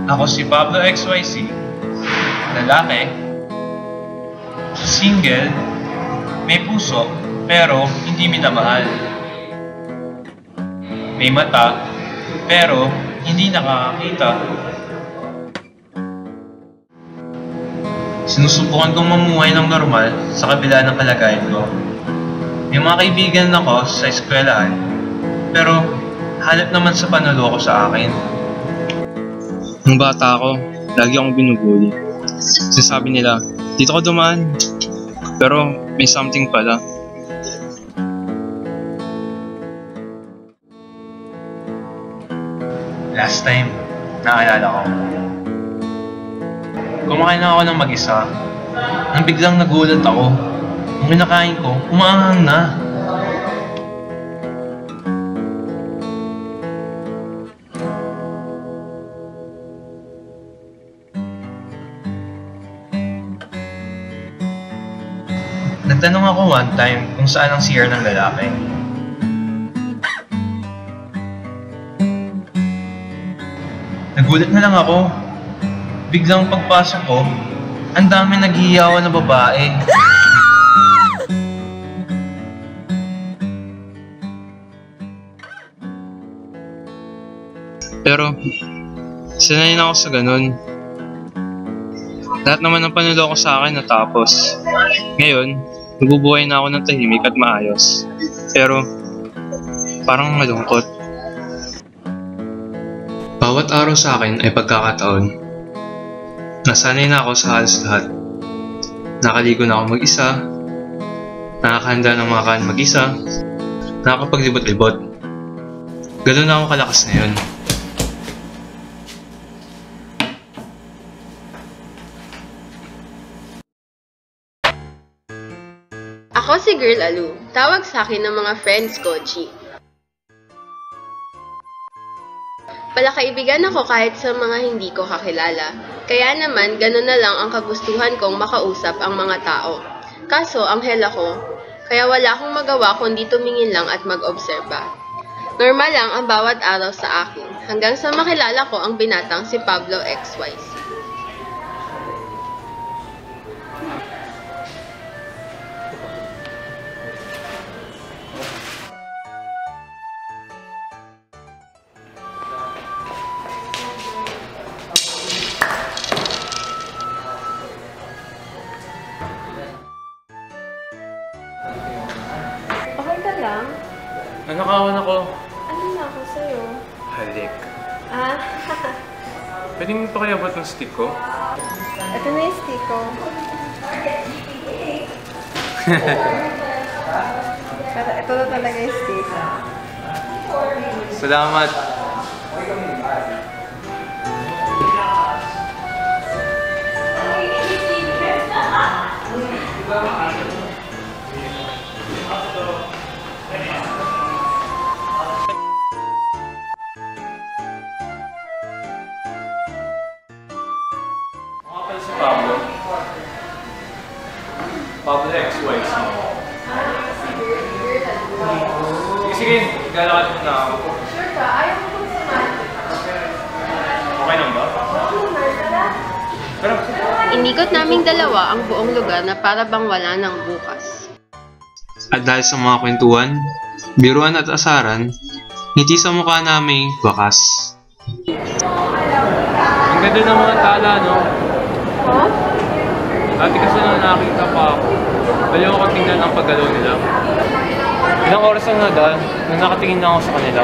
Ako si Pablo XYZ, lalaki, single, may puso, pero hindi minamahal. May mata, pero hindi nakakakita. Sinusubukan kong mamuhay ng normal sa kabila ng kalagayan ko. May mga kaibigan ako sa eskwelahan, pero halip naman sa panuloko sa akin. Nung bata ako, lagi akong binubuli. Sinasabi nila, dito ka dumaan. Pero may something pala. Last time, naalala ko. Kumakain na ako ng mag-isa. Nang biglang nagulat ako. Nung kinakain ko, umaanghang na. Nagtanong ako one time kung saan ang CR ng lalaki. Nagulat na lang ako. Biglang pagpasok ko, ang dami naghihiyawan na babae. Pero, sanay na ako sa ganun. Lahat naman ng panuloko sa akin natapos. Ngayon, nabubuhay na ako ng tahimik at maayos. Pero, parang malungkot. Bawat araw sa akin ay pagkakataon. Nasanay na ako sa halos lahat. Nakaligo na ako mag-isa. Nakakahanda ng mga kain mag-isa. Nakakapaglibot-libot. Ganun na ako kalakas ngayon. Ako si Girl Alu. Tawag sa akin ng mga friends ko, G. Palakaibigan ako kahit sa mga hindi ko kakilala. Kaya naman, ganun na lang ang kagustuhan kong makausap ang mga tao. Kaso, anghel ako. Kaya wala akong magawa kundi tumingin lang at mag-obserba. Normal lang ang bawat araw sa akin. Hanggang sa makilala ko ang binatang si Pablo XYZ. Okay ka lang? Nanakawan ako. Ano na ako sa'yo? Halik. Ah, Pwede mo pa kaya ng stick ko? ito na yung stick ko. Pero ito na talaga yung stick. Salamat. Si Pablo. Pablo XYZ. Sige, galakad mo na ako. Sure ka? Ayaw mo kong samahan. Okay lang ba? Pero, Inikot naming dalawa ang buong lugar na para bang wala ng bukas. At dahil sa mga kwentuhan, biruan at asaran, ngiti sa mukha naming wakas. ang ganda ng mga tala, no? Huh? Dati kasi nung nakakita pa ako, baliw ko tingnan ang paggalaw nila. Ilang oras lang nung nakatingin na ako sa kanila.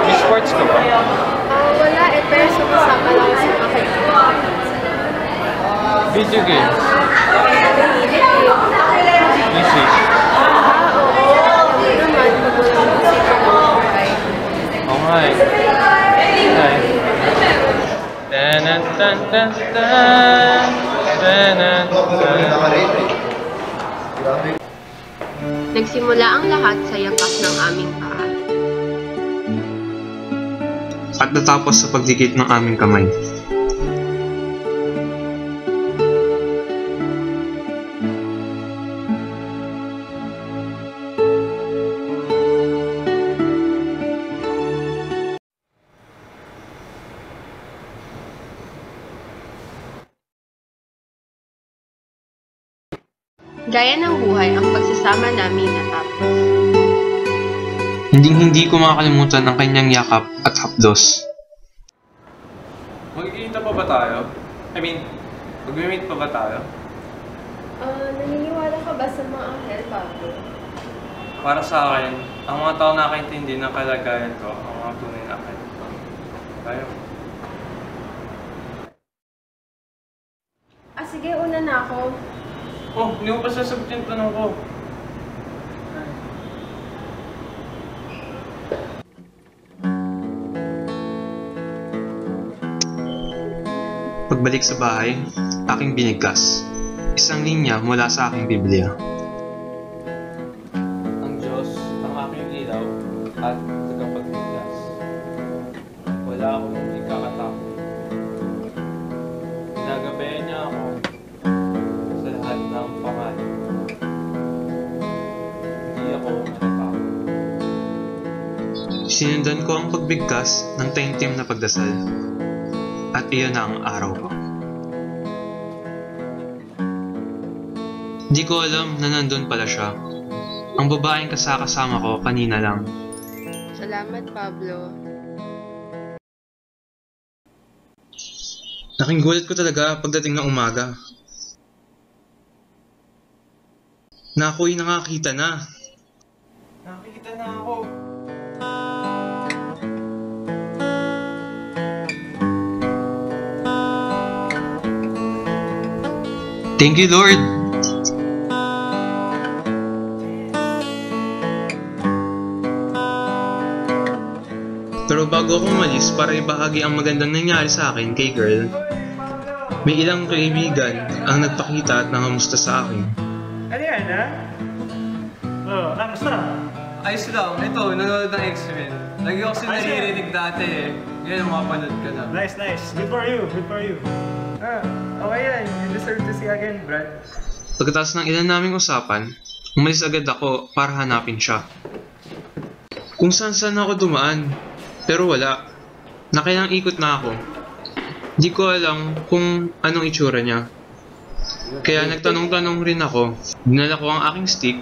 May sports ka ba? Wala eh, pero sumasama lang ako sa mga kaibigan. Video games? Music? Oo. Hindi naman, magulang musika ng buhay. Oo nga eh. Ay. Tanan tan tan tan. Tanan tan. Nagsimula ang lahat sa yapak ng aming paa. At natapos sa pagdikit ng aming kamay. Gaya ng buhay ang pagsasama namin natapos. Hindi ko makakalimutan ang kanyang yakap at hapdos. Magkikita pa ba tayo? Mag-meet pa ba tayo? Naniniwala ka ba sa mga anghel, Pablo? Para sa akin, ang mga tao nakakaintindi ng kalagayan ko, ang mga tunay na akin. Tayo. Sige, una na ako. Oh, hindi mo pa sasagot yung tanong ko. Pagbalik sa bahay, aking binigkas. Isang linya mula sa aking Biblia. Ang Diyos ang aking ilaw at tagapagligtas. Wala akong ikakatakot. Ginagabayan niya ako sa lahat ng pangalan. Hindi ako matatakot. Sinundan ko ang pagbigkas ng taimtim na pagdasal. At iyon na ang araw ko. Di ko alam na nandun pala siya. Ang babaeng kasama ko kanina lang. Salamat, Pablo. Nakinggulat ko talaga pagdating ng umaga. Na ako'y nakakita na. Nakikita na ako. Thank you, Lord! Pero bago ako umalis para ibahagi ang magandang nangyari sa akin kay girl, may ilang kaibigan ang nagpakita at nangamusta sa akin. Ano yan, ha? Kamusta? Ayos lang. Ito, nanonood ng X-Men. Lagi ako kasi Ayos yan. naririnig dati eh. Ngayon, makapanood ka na. Nice. Good for you. Okay yan. You deserve to see again, Brad. Pagkatapos ng ilan naming usapan, umalis agad ako para hanapin siya. Kung saan ako dumaan, pero wala. Nakailang ikot na ako. Di ko alam kung anong itsura niya. Kaya nagtanong-tanong rin ako. Dinala ko ang aking stick.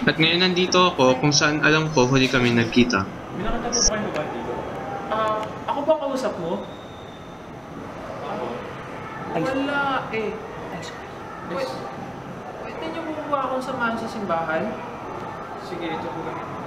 At ngayon nandito ako kung saan alam ko huli kami nagkita. May nakatanong kayo ba dito? Ako ba kausap mo? Ako? Wala eh. Pwede niyo kumuha akong samahan sa simbahan? Sige, ito po kami.